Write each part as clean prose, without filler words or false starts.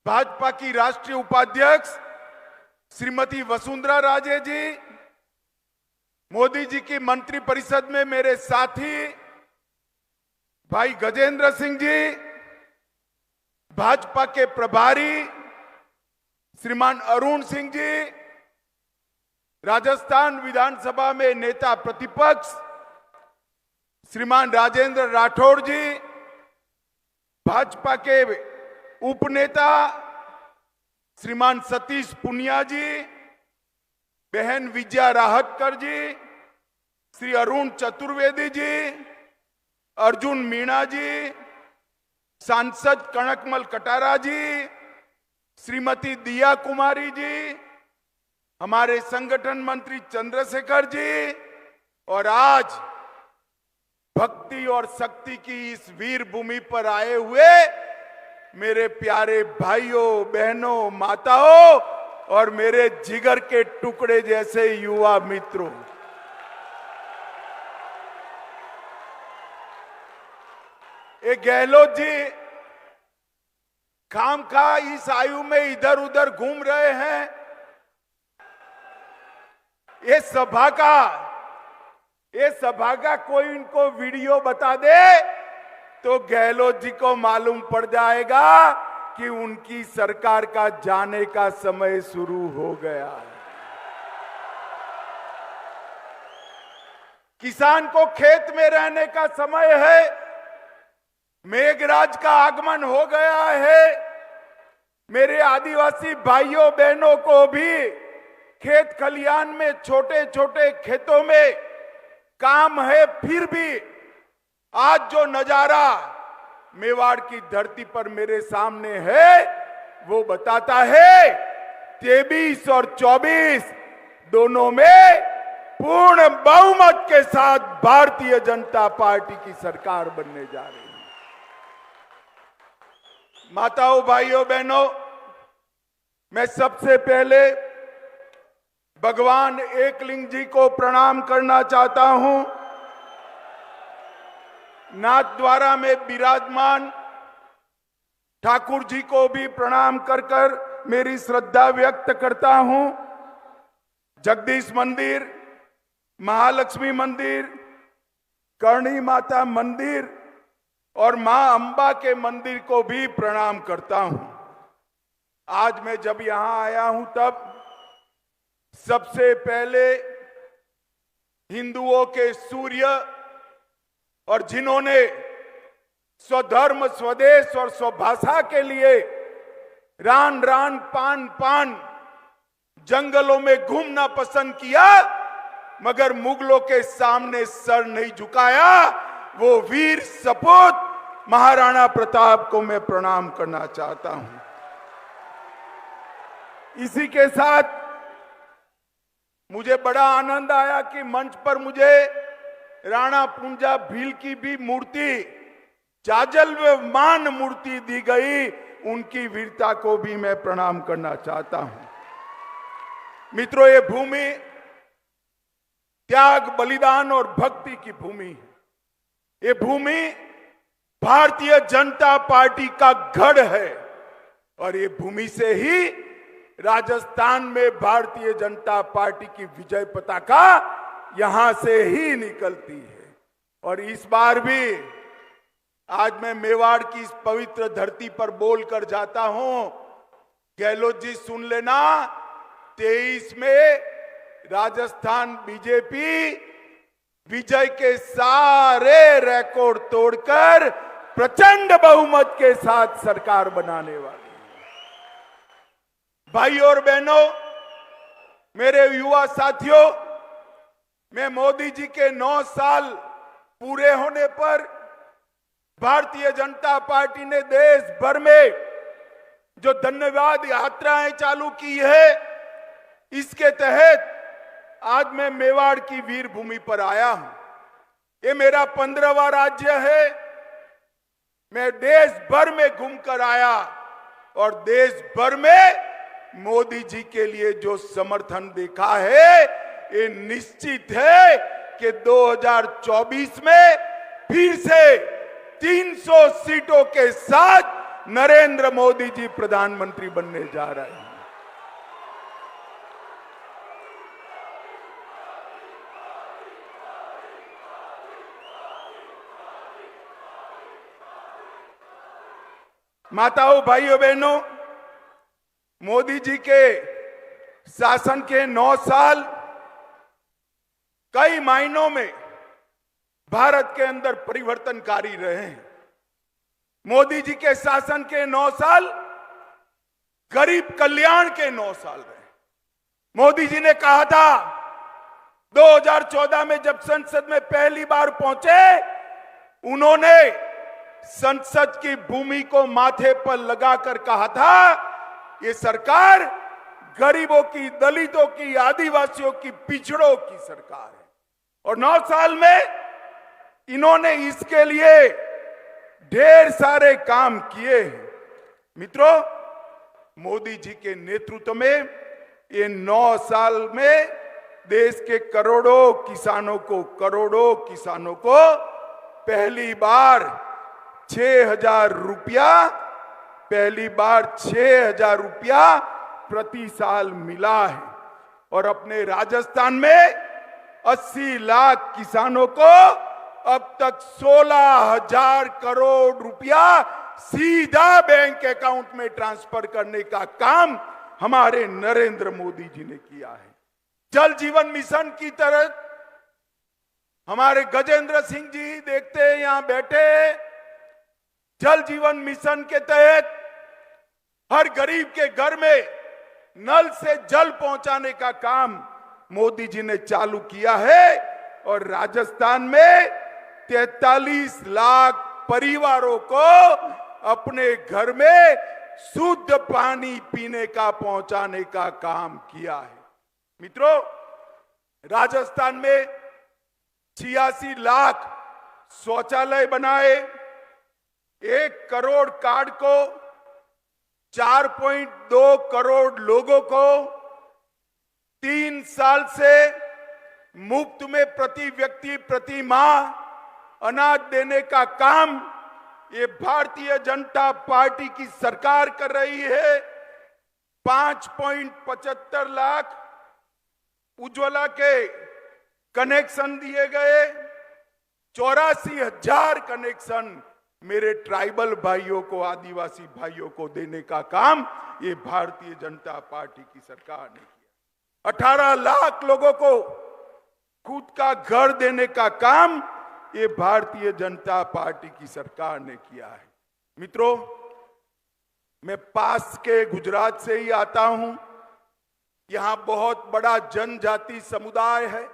भाजपा की राष्ट्रीय उपाध्यक्ष श्रीमती वसुंधरा राजे जी, मोदी जी की मंत्रिपरिषद में मेरे साथी भाई गजेंद्र सिंह जी, भाजपा के प्रभारी श्रीमान अरुण सिंह जी, राजस्थान विधानसभा में नेता प्रतिपक्ष श्रीमान राजेंद्र राठौड़ जी, भाजपा के उपनेता श्रीमान सतीश पुनिया जी, बहन विजया राहतकर जी, श्री अरुण चतुर्वेदी जी, अर्जुन मीणा जी, सांसद कनकमल कटारा जी, श्रीमती दिया कुमारी जी, हमारे संगठन मंत्री चंद्रशेखर जी, और आज भक्ति और शक्ति की इस वीर भूमि पर आए हुए मेरे प्यारे भाइयों बहनों माताओं और मेरे जिगर के टुकड़े जैसे युवा मित्रों, ये गहलोत जी खामखा इस आयु में इधर उधर घूम रहे हैं। ये सभा का कोई इनको वीडियो बता दे तो गहलोत जी को मालूम पड़ जाएगा कि उनकी सरकार का जाने का समय शुरू हो गया है। किसान को खेत में रहने का समय है, मेघराज का आगमन हो गया है। मेरे आदिवासी भाइयों बहनों को भी खेत खलियान में छोटे छोटे खेतों में काम है, फिर भी आज जो नजारा मेवाड़ की धरती पर मेरे सामने है वो बताता है 23 और 24 दोनों में पूर्ण बहुमत के साथ भारतीय जनता पार्टी की सरकार बनने जा रही है। माताओं भाइयों बहनों, मैं सबसे पहले भगवान एकलिंग जी को प्रणाम करना चाहता हूं। नाथद्वारा में विराजमान ठाकुर जी को भी प्रणाम कर कर मेरी श्रद्धा व्यक्त करता हूं। जगदीश मंदिर, महालक्ष्मी मंदिर, करणी माता मंदिर और मां अंबा के मंदिर को भी प्रणाम करता हूं। आज मैं जब यहां आया हूं तब सबसे पहले हिंदुओं के सूर्य और जिन्होंने स्वधर्म स्वदेश और स्वभाषा के लिए रान रान पान पान जंगलों में घूमना पसंद किया मगर मुगलों के सामने सर नहीं झुकाया, वो वीर सपूत महाराणा प्रताप को मैं प्रणाम करना चाहता हूं। इसी के साथ मुझे बड़ा आनंद आया कि मंच पर मुझे राणा पुंजा भील की भी मूर्ति, जाजलमान मूर्ति दी गई, उनकी वीरता को भी मैं प्रणाम करना चाहता हूं। मित्रों, ये भूमि त्याग, बलिदान और भक्ति की भूमि है। ये भूमि भारतीय जनता पार्टी का गढ़ है और ये भूमि से ही राजस्थान में भारतीय जनता पार्टी की विजय पताका यहां से ही निकलती है। और इस बार भी आज मैं मेवाड़ की इस पवित्र धरती पर बोलकर जाता हूं। गहलोत जी सुन लेना, 23 में राजस्थान बीजेपी विजय के सारे रिकॉर्ड तोड़कर प्रचंड बहुमत के साथ सरकार बनाने वाली है। भाइयों और बहनों, मेरे युवा साथियों, मैं मोदी जी के 9 साल पूरे होने पर भारतीय जनता पार्टी ने देश भर में जो धन्यवाद यात्राएं चालू की है, इसके तहत आज मैं मेवाड़ की वीर भूमि पर आया हूं। ये मेरा 15वां राज्य है। मैं देश भर में घूमकर आया और देश भर में मोदी जी के लिए जो समर्थन देखा है, ये निश्चित है कि 2024 में फिर से 300 सीटों के साथ नरेंद्र मोदी जी प्रधानमंत्री बनने जा रहे हैं। माताओं, भाइयों, बहनों, मोदी जी के शासन के 9 साल कई मायनों में भारत के अंदर परिवर्तनकारी रहे हैं। मोदी जी के शासन के 9 साल गरीब कल्याण के 9 साल रहे। मोदी जी ने कहा था 2014 में जब संसद में पहली बार पहुंचे, उन्होंने संसद की भूमि को माथे पर लगाकर कहा था ये सरकार गरीबों की, दलितों की, आदिवासियों की, पिछड़ों की सरकार है। और 9 साल में इन्होंने इसके लिए ढेर सारे काम किए हैं। मित्रों, मोदी जी के नेतृत्व में ये 9 साल में देश के करोड़ों किसानों को पहली बार 6,000 रुपया प्रति साल मिला है। और अपने राजस्थान में 80 लाख किसानों को अब तक 16,000 करोड़ रुपया सीधा बैंक अकाउंट में ट्रांसफर करने का काम हमारे नरेंद्र मोदी जी ने किया है। जल जीवन मिशन की तरह हमारे गजेंद्र सिंह जी देखते हैं यहां बैठे, जल जीवन मिशन के तहत हर गरीब के घर में नल से जल पहुंचाने का काम मोदी जी ने चालू किया है। और राजस्थान में 43 लाख परिवारों को अपने घर में शुद्ध पानी पीने का पहुंचाने का काम किया है। मित्रों, राजस्थान में 86 लाख शौचालय बनाए, 1 करोड़ कार्ड को 4.2 करोड़ लोगों को 3 साल से मुफ्त में प्रति व्यक्ति प्रति माह अनाज देने का काम ये भारतीय जनता पार्टी की सरकार कर रही है। 5.75 लाख उज्ज्वला के कनेक्शन दिए गए, 84,000 कनेक्शन मेरे ट्राइबल भाइयों को, आदिवासी भाइयों को देने का काम ये भारतीय जनता पार्टी की सरकार ने किया। 18 लाख लोगों को खुद का घर देने का काम ये भारतीय जनता पार्टी की सरकार ने किया है। मित्रों, मैं पास के गुजरात से ही आता हूं। यहां बहुत बड़ा जनजाति समुदाय है,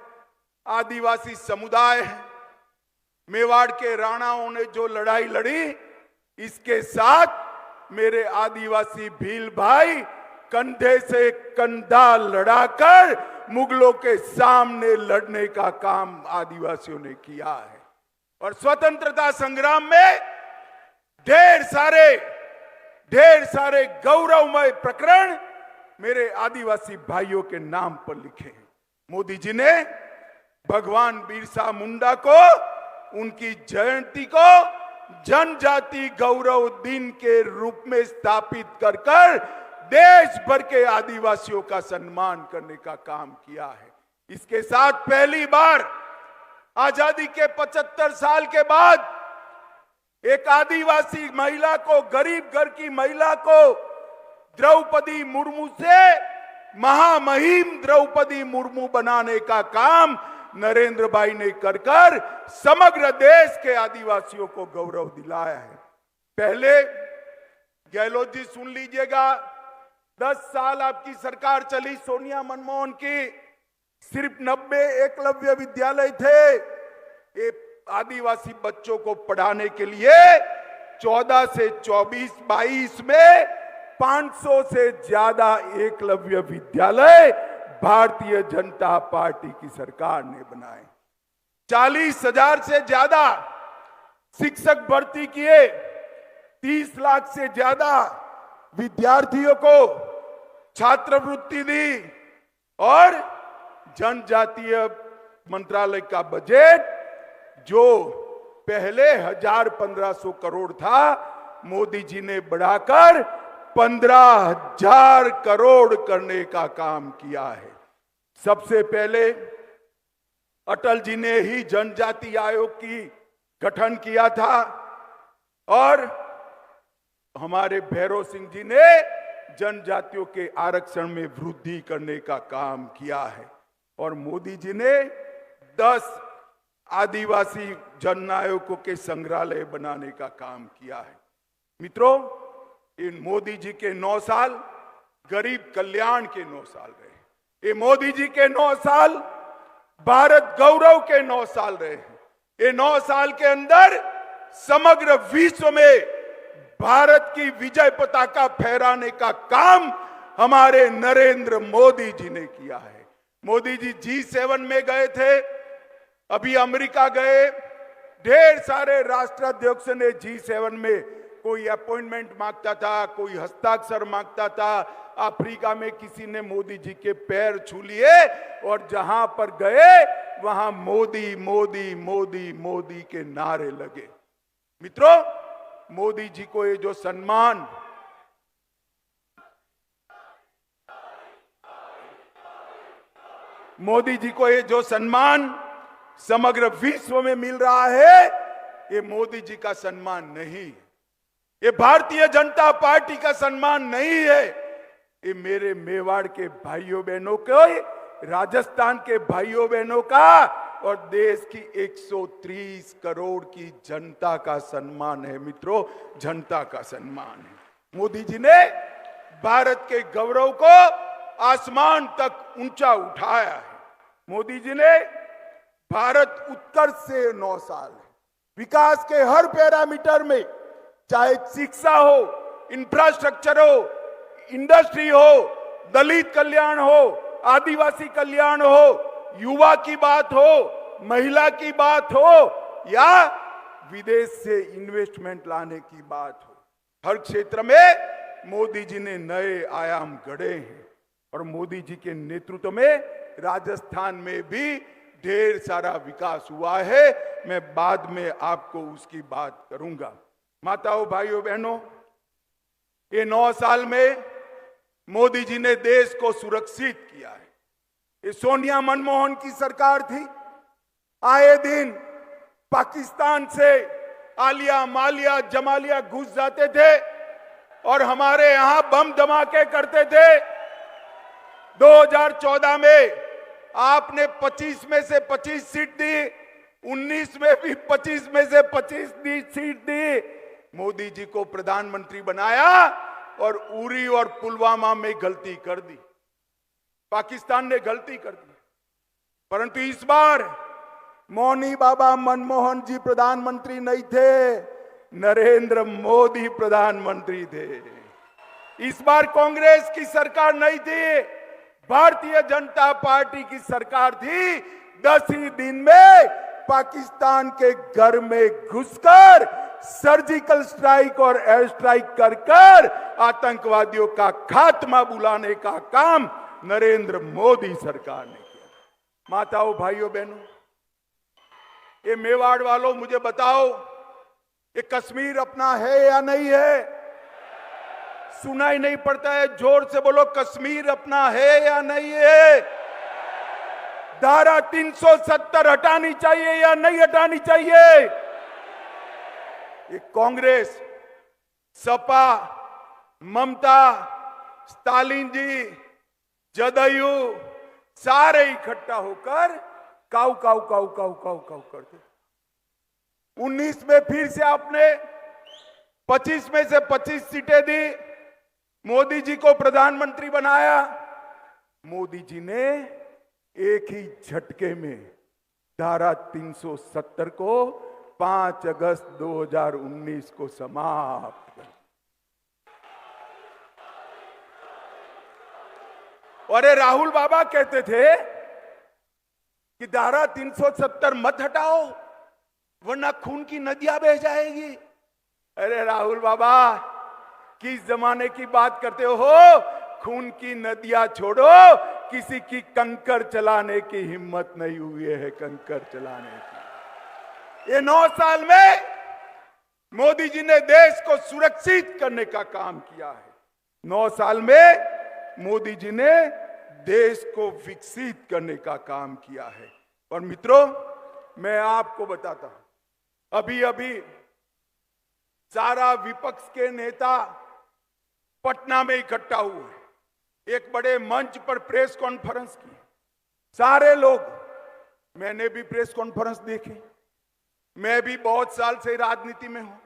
आदिवासी समुदाय है। मेवाड़ के राणाओं ने जो लड़ाई लड़ी, इसके साथ मेरे आदिवासी भील भाई कंधे से कंधा लड़ाकर मुगलों के सामने लड़ने का काम आदिवासियों ने किया है। और स्वतंत्रता संग्राम में ढेर सारे गौरवमय प्रकरण मेरे आदिवासी भाइयों के नाम पर लिखे हैं। मोदी जी ने भगवान बिरसा मुंडा को, उनकी जयंती को जनजाति गौरव दिन के रूप में स्थापित कर देश भर के आदिवासियों का सम्मान करने का काम किया है। इसके साथ पहली बार आजादी के 75 साल के बाद एक आदिवासी महिला को, गरीब घर की महिला को द्रौपदी मुर्मू से महामहिम द्रौपदी मुर्मू बनाने का काम नरेंद्र भाई ने कर समग्र देश के आदिवासियों को गौरव दिलाया है। पहले गहलोत जी सुन लीजिएगा, 10 साल आपकी सरकार चली सोनिया मनमोहन की, सिर्फ 90 एकलव्य विद्यालय थे। ये आदिवासी बच्चों को पढ़ाने के लिए 14 से 24-22 में 500 से ज्यादा एकलव्य विद्यालय भारतीय जनता पार्टी की सरकार ने बनाए। 40,000 से ज्यादा शिक्षक भर्ती किए, 30 लाख से ज्यादा विद्यार्थियों को छात्रवृत्ति दी और जनजातीय मंत्रालय का बजट जो पहले 1,500 करोड़ था, मोदी जी ने बढ़ाकर 15,000 करोड़ करने का काम किया है। सबसे पहले अटल जी ने ही जनजाति आयोग की गठन किया था और हमारे भैरव सिंह जी ने जनजातियों के आरक्षण में वृद्धि करने का काम किया है और मोदी जी ने 10 आदिवासी जननायकों के संग्रहालय बनाने का काम किया है। मित्रों, इन मोदी जी के 9 साल गरीब कल्याण के 9 साल रहे। ये मोदी जी के 9 साल भारत गौरव के 9 साल रहे हैं। ये 9 साल के अंदर समग्र विश्व में भारत की विजय पताका फहराने का काम हमारे नरेंद्र मोदी जी ने किया है। मोदी जी G7 में गए थे, अभी अमेरिका गए, ढेर सारे राष्ट्राध्यक्ष ने G7 में कोई अपॉइंटमेंट मांगता था, कोई हस्ताक्षर मांगता था। अफ्रीका में किसी ने मोदी जी के पैर छू लिए और जहां पर गए वहां मोदी मोदी मोदी मोदी के नारे लगे। मित्रों, मोदी जी को ये जो सम्मान समग्र विश्व में मिल रहा है, ये मोदी जी का सम्मान नहीं है, ये भारतीय जनता पार्टी का सम्मान नहीं है। ये मेरे मेवाड़ के भाइयों बहनों को, राजस्थान के भाइयों बहनों का और देश की 130 करोड़ की जनता का सम्मान है। मित्रों, जनता का सम्मान है। मोदी जी ने भारत के गौरव को आसमान तक ऊंचा उठाया है। मोदी जी ने भारत उत्कर्ष से 9 साल विकास के हर पैरामीटर में, चाहे शिक्षा हो, इंफ्रास्ट्रक्चर हो, इंडस्ट्री हो, दलित कल्याण हो, आदिवासी कल्याण हो, युवा की बात हो, महिला की बात हो या विदेश से इन्वेस्टमेंट लाने की बात हो, हर क्षेत्र में मोदी जी ने नए आयाम गढ़े हैं। और मोदी जी के नेतृत्व में राजस्थान में भी ढेर सारा विकास हुआ है। मैं बाद में आपको उसकी बात करूंगा। माताओं, भाइयों, बहनों, ये 9 साल में मोदी जी ने देश को सुरक्षित किया है। ये सोनिया मनमोहन की सरकार थी, आए दिन पाकिस्तान से आलिया मालिया जमालिया घुस जाते थे और हमारे यहां बम धमाके करते थे। 2014 में आपने 25 में से 25 सीट दी, 19 में भी 25 में से 25 सीट दी। मोदी जी को प्रधानमंत्री बनाया और उरी और पुलवामा में गलती कर दी, पाकिस्तान ने गलती कर दी। परंतु इस बार मौनी बाबा मनमोहन जी प्रधानमंत्री नहीं थे, नरेंद्र मोदी प्रधानमंत्री थे। इस बार कांग्रेस की सरकार नहीं थी, भारतीय जनता पार्टी की सरकार थी। 10 ही दिन में पाकिस्तान के घर में घुसकर सर्जिकल स्ट्राइक और एयर स्ट्राइक कर आतंकवादियों का खात्मा बुलाने का काम नरेंद्र मोदी सरकार ने किया। माताओं, भाइयों, बहनों, ये मेवाड़ वालों, मुझे बताओ, ये कश्मीर अपना है या नहीं है? सुनाई नहीं पड़ता है, जोर से बोलो, कश्मीर अपना है या नहीं है? धारा 370 हटानी चाहिए या नहीं हटानी चाहिए? ये कांग्रेस, सपा, ममता, स्टालिन जी, जदयू सारे इकट्ठा होकर काऊ काऊ काऊ काऊ काऊ काऊ करते। 19 में फिर से आपने 25 में से 25 सीटें दी, मोदी जी को प्रधानमंत्री बनाया। मोदी जी ने एक ही झटके में धारा 370 को 5 अगस्त 2019 को समाप्त कर। और ये राहुल बाबा कहते थे कि धारा 370 मत हटाओ वरना खून की नदियां बह जाएगी। अरे राहुल बाबा, किस जमाने की बात करते हो? खून की नदियां छोड़ो, किसी की कंकर चलाने की हिम्मत नहीं हुई है, कंकर चलाने की। ये 9 साल में मोदी जी ने देश को सुरक्षित करने का काम किया है। 9 साल में मोदी जी ने देश को विकसित करने का काम किया है। और मित्रों, मैं आपको बताता हूं, अभी अभी सारा विपक्ष के नेता पटना में इकट्ठा हुए, एक बड़े मंच पर प्रेस कॉन्फ्रेंस की। सारे लोग, मैंने भी प्रेस कॉन्फ्रेंस देखी, मैं भी बहुत साल से राजनीति में हूं।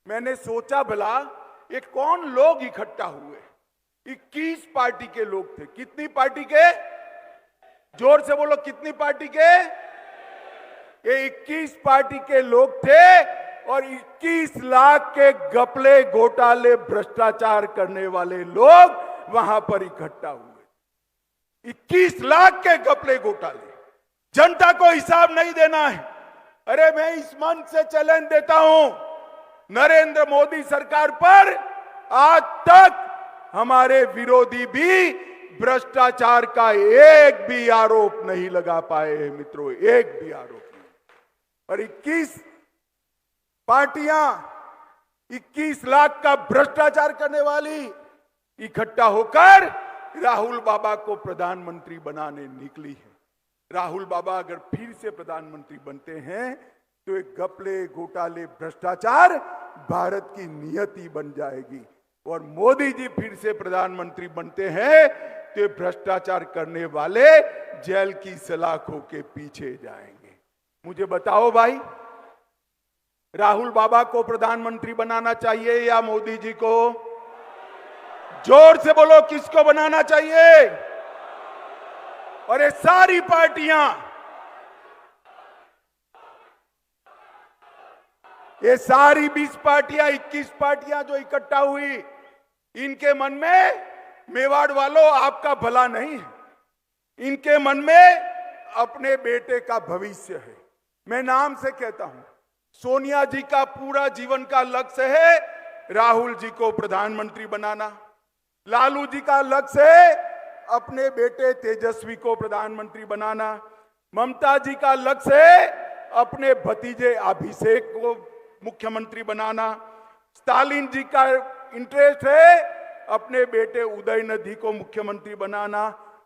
मैंने सोचा भला ये कौन लोग इकट्ठा हुए। 21 पार्टी के लोग थे। कितनी पार्टी के? जोर से बोलो, कितनी पार्टी के? ये 21 पार्टी के लोग थे और 21 लाख के घपले, घोटाले, भ्रष्टाचार करने वाले लोग वहां पर इकट्ठा हुए। 21 लाख के घपले, घोटाले, जनता को हिसाब नहीं देना है। अरे मैं इस मंच से चैलेंज देता हूं, नरेंद्र मोदी सरकार पर आज तक हमारे विरोधी भी भ्रष्टाचार का एक भी आरोप नहीं लगा पाए हैं मित्रों, एक भी आरोप नहीं। और 21 पार्टियां 21 लाख का भ्रष्टाचार करने वाली इकट्ठा होकर राहुल बाबा को प्रधानमंत्री बनाने निकली है। राहुल बाबा अगर फिर से प्रधानमंत्री बनते हैं तो एक घपले, घोटाले, भ्रष्टाचार भारत की नियति बन जाएगी। और मोदी जी फिर से प्रधानमंत्री बनते हैं तो भ्रष्टाचार करने वाले जेल की सलाखों के पीछे जाएंगे। मुझे बताओ भाई, राहुल बाबा को प्रधानमंत्री बनाना चाहिए या मोदी जी को? जोर से बोलो, किसको बनाना चाहिए? और ये सारी पार्टियां, ये सारी 20 पार्टियां, 21 पार्टियां जो इकट्ठा हुई, इनके मन में, मेवाड़ वालों, आपका भला नहीं है। इनके मन में अपने बेटे का भविष्य है। मैं नाम से कहता हूं, सोनिया जी का पूरा जीवन का लक्ष्य है राहुल जी को प्रधानमंत्री बनाना। लालू जी का लक्ष्य है अपने बेटे तेजस्वी को प्रधानमंत्री बनाना। ममता जी का लक्ष्य है अपने भतीजे अभिषेक को मुख्यमंत्री बनाना। स्टालिन जी का इंटरेस्ट है अपने बेटे उदयनिधि को मुख्यमंत्री बनाना।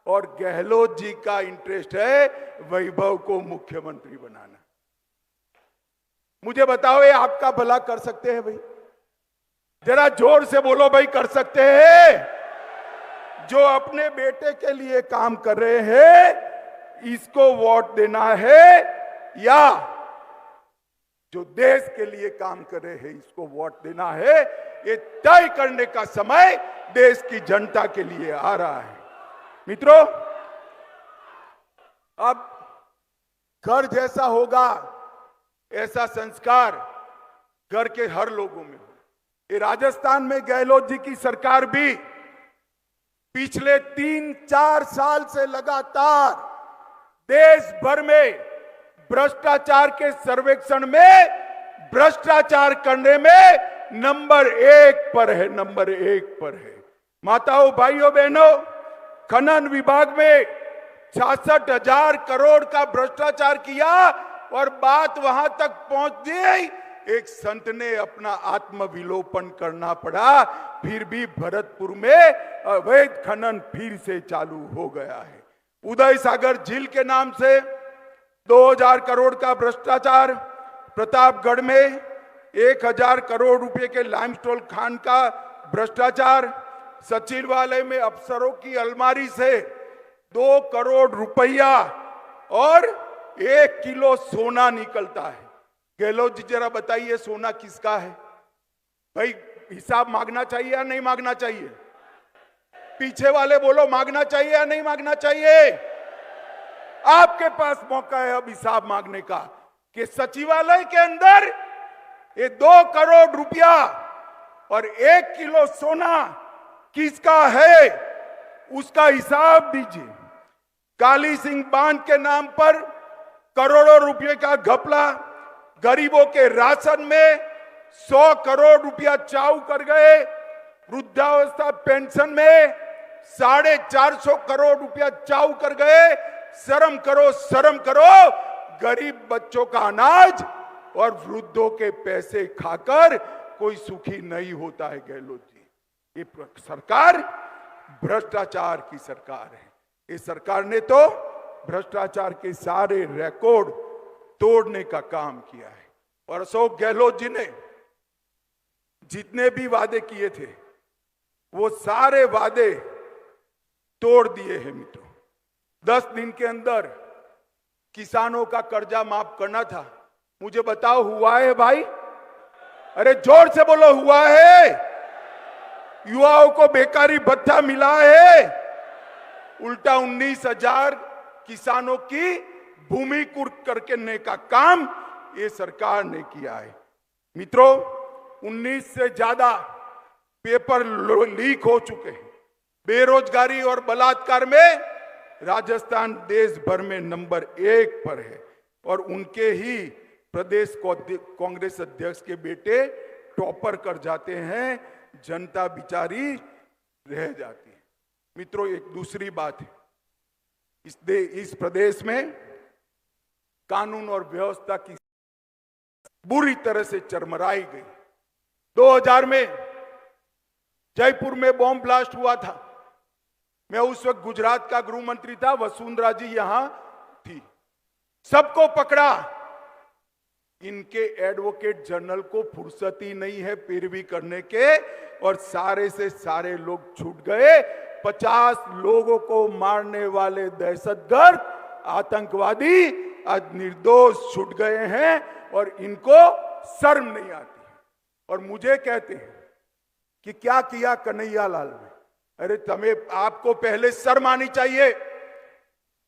और गहलोत जी का इंटरेस्ट है वैभव को मुख्यमंत्री बनाना। मुझे बताओ, ये आपका भला कर सकते हैं भाई? जरा जोर से बोलो भाई, कर सकते हैं? जो अपने बेटे के लिए काम कर रहे हैं, इसको वोट देना है, या जो देश के लिए काम कर रहे हैं इसको वोट देना है? ये तय करने का समय देश की जनता के लिए आ रहा है। मित्रों, अब घर जैसा होगा ऐसा संस्कार घर के हर लोगों में हो। ये राजस्थान में गहलोत जी की सरकार भी पिछले 3-4 साल से लगातार देश भर में भ्रष्टाचार के सर्वेक्षण में, भ्रष्टाचार करने में नंबर 1 पर है, नंबर 1 पर है। माताओं, भाइयों, बहनों, खनन विभाग में 66,000 करोड़ का भ्रष्टाचार किया और बात वहां तक पहुंच गई, एक संत ने अपना आत्मविलोपन करना पड़ा, फिर भी भरतपुर में अवैध खनन फिर से चालू हो गया है। उदय सागर झील के नाम से 2000 करोड़ का भ्रष्टाचार, प्रतापगढ़ में 1000 करोड़ रुपए के लाइमस्टोन खान का भ्रष्टाचार, सचिवालय में अफसरों की अलमारी से 2 करोड़ रुपया और 1 किलो सोना निकलता है। गहलोत जी, जरा बताइए सोना किसका है भाई? हिसाब मांगना चाहिए या नहीं मांगना चाहिए? पीछे वाले बोलो, मांगना चाहिए या नहीं मांगना चाहिए? आपके पास मौका है अब हिसाब मांगने का कि सचिवालय के अंदर ये 2 करोड़ रुपया और 1 किलो सोना किसका है, उसका हिसाब दीजिए। काली सिंह बांध के नाम पर करोड़ों रुपए का घपला, गरीबों के राशन में 100 करोड़ रुपया चाऊ कर गए, वृद्धावस्था पेंशन में 450 करोड़ रुपया चाऊ कर गए। शर्म करो, शर्म करो। गरीब बच्चों का अनाज और वृद्धों के पैसे खाकर कोई सुखी नहीं होता है गहलोत जी। ये सरकार भ्रष्टाचार की सरकार है। इस सरकार ने तो भ्रष्टाचार के सारे रिकॉर्ड तोड़ने का काम किया है। और अशोक गहलोत जी ने जितने भी वादे किए थे वो सारे वादे तोड़ दिए हैं मित्रों। 10 दिन के अंदर किसानों का कर्जा माफ करना था। मुझे बताओ हुआ है भाई? अरे जोर से बोलो, हुआ है? युवाओं को बेकारी भत्ता मिला है? उल्टा 19,000 किसानों की भूमि कुर्क करने का काम ये सरकार ने किया है। मित्रों, 19 से ज्यादा पेपर लीक हो चुके हैं। बेरोजगारी और बलात्कार में राजस्थान देश भर में नंबर 1 पर है और उनके ही प्रदेश कांग्रेस अध्यक्ष के बेटे टॉपर कर जाते हैं, जनता बिचारी रह जाती है। मित्रों, एक दूसरी बात है, इस प्रदेश में कानून और व्यवस्था की बुरी तरह से चरमराई गई। 2000 में जयपुर में बॉम्ब ब्लास्ट हुआ था। मैं उस वक्त गुजरात का गृह मंत्री था, वसुंधरा जी यहां थी। सबको पकड़ा। इनके एडवोकेट जनरल को फुर्सत ही नहीं है पैरवी करने के, और सारे से सारे लोग छूट गए। 50 लोगों को मारने वाले दहशतगर्द आतंकवादी आज निर्दोष छूट गए हैं और इनको शर्म नहीं आती। और मुझे कहते हैं कि क्या किया कन्हैया लाल ने। अरे तुम्हें, आपको पहले शर्म आनी चाहिए।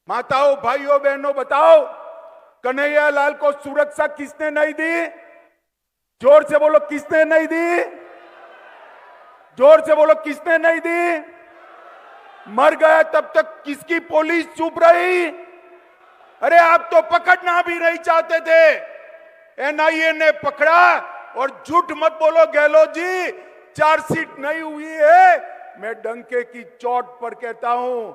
माताओं, भाइयों, बहनों, बताओ कन्हैया लाल को सुरक्षा किसने नहीं दी? जोर से बोलो, किसने नहीं दी? जोर से बोलो, किसने नहीं दी? मर गया तब तक किसकी पुलिस चुप रही? अरे आप तो पकड़ना भी नहीं चाहते थे, एनआईए ने पकड़ा। और झूठ मत बोलो गहलोत जी, चार्जशीट नहीं हुई है। मैं डंके की चोट पर कहता हूं,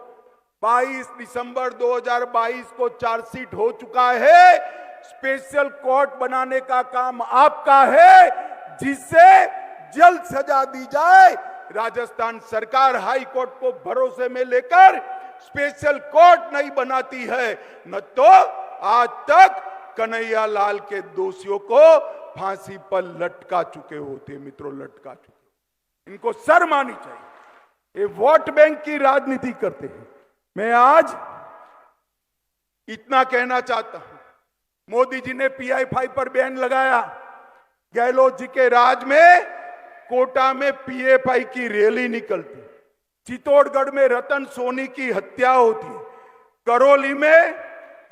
22 दिसंबर 2022 को चार्जशीट हो चुका है। स्पेशल कोर्ट बनाने का काम आपका है, जिससे जल्द सजा दी जाए। राजस्थान सरकार हाई कोर्ट को भरोसे में लेकर स्पेशल कोर्ट नहीं बनाती है, न तो आज तक कन्हैया लाल के दोषियों को फांसी पर लटका चुके होते। मित्रों, लटका चुके। इनको शर्म आनी चाहिए। ये वोट बैंक की राजनीति करते हैं। मैं आज इतना कहना चाहता हूं, मोदी जी ने PI5 पर बैन लगाया। गहलोत जी के राज में कोटा में PFI की रैली निकलती, चित्तौड़गढ़ में रतन सोनी की हत्या होती, करौली में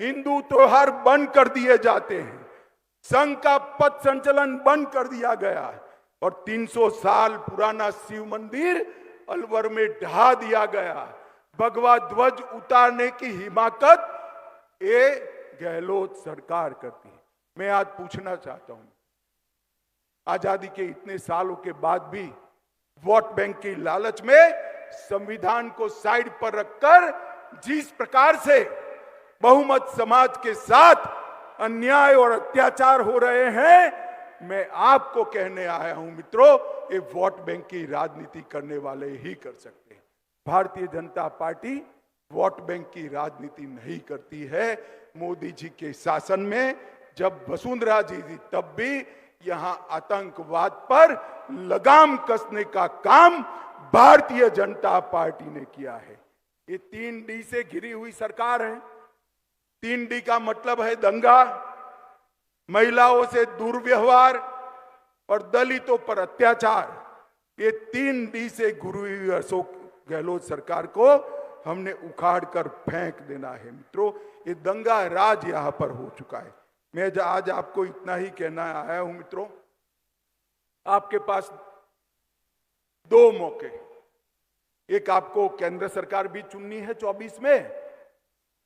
हिंदू त्योहार बंद कर दिए जाते हैं, संघ का पथ संचलन बंद कर दिया गया और 300 साल पुराना शिव मंदिर अलवर में ढहा दिया गया। भगवा ध्वज उतारने की हिमाकत ये गहलोत सरकार करती है। मैं आज पूछना चाहता हूं, आजादी के इतने सालों के बाद भी वोट बैंक की लालच में संविधान को साइड पर रखकर जिस प्रकार से बहुमत समाज के साथ अन्याय और अत्याचार हो रहे हैं, मैं आपको कहने आया हूं मित्रों, ये वोट बैंक की राजनीति करने वाले ही कर सकते हैं। Bharatiya Janata party vote bank की राजनीति नहीं करती है। मोदी जी के शासन में जब वसुंधरा जी थी तब भी यहां आतंकवाद पर लगाम कसने का काम भारतीय जनता पार्टी ने किया है। ये 3D से घिरी हुई सरकार है। 3D का मतलब है दंगा, महिलाओं से दुर्व्यवहार और दलितों पर अत्याचार। ये 3D से घिरी हुई अशोक गहलोत सरकार को हमने उखाड़ कर फेंक देना है। मित्रों, ये दंगा राज यहां पर हो चुका है। मैं आज आपको इतना ही कहना आया हूं मित्रों, आपके पास 2 मौके, एक आपको केंद्र सरकार भी चुननी है 24 में,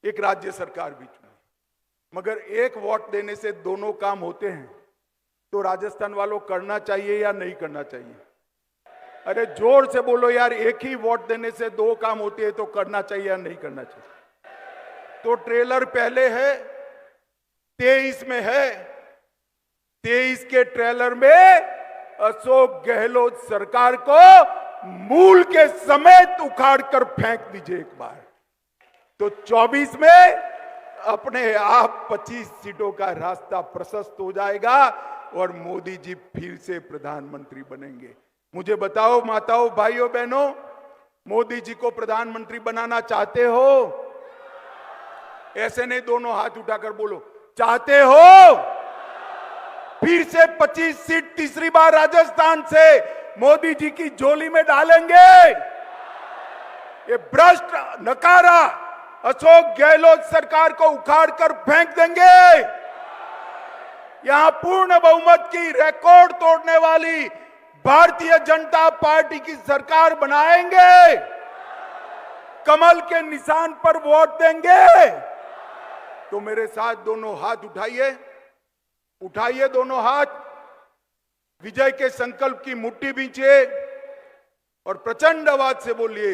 एक राज्य सरकार भी चुननी, मगर एक वोट देने से दोनों काम होते हैं। तो राजस्थान वालों करना चाहिए या नहीं करना चाहिए? अरे जोर से बोलो यार, एक ही वोट देने से 2 काम होते हैं तो करना चाहिए या नहीं करना चाहिए? तो ट्रेलर पहले है, 23 में है, 23 के ट्रेलर में अशोक गहलोत सरकार को मूल के समेत उखाड़ कर फेंक दीजिए एक बार, तो 24 में अपने आप 25 सीटों का रास्ता प्रशस्त हो जाएगा और मोदी जी फिर से प्रधानमंत्री बनेंगे। मुझे बताओ माताओं, भाइयों, बहनों, मोदी जी को प्रधानमंत्री बनाना चाहते हो? ऐसे नहीं, दोनों हाथ उठाकर बोलो, चाहते हो? फिर से 25 सीट तीसरी बार राजस्थान से मोदी जी की झोली में डालेंगे? ये भ्रष्ट नकारा अशोक गहलोत सरकार को उखाड़ कर फेंक देंगे। यहां पूर्ण बहुमत की रिकॉर्ड तोड़ने वाली भारतीय जनता पार्टी की सरकार बनाएंगे। कमल के निशान पर वोट देंगे। तो मेरे साथ दोनों हाथ उठाइए, उठाइए दोनों हाथ, विजय के संकल्प की मुट्ठी बींचिए और प्रचंड आवाज से बोलिए,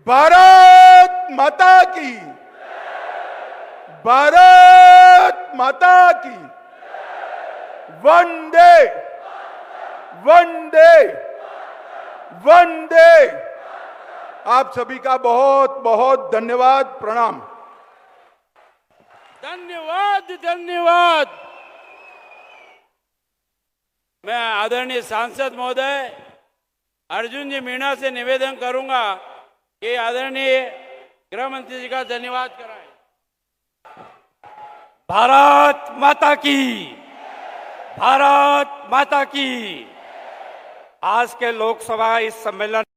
भारत माता की, भारत माता की, वंदे वंदे वंदे। आप सभी का बहुत बहुत धन्यवाद, प्रणाम। धन्यवाद, धन्यवाद। मैं आदरणीय सांसद महोदय अर्जुन जी मीणा से निवेदन करूंगा कि आदरणीय गृह मंत्री जी का धन्यवाद कराएं। भारत माता की, भारत माता की। आज के लोकसभा इस सम्मेलन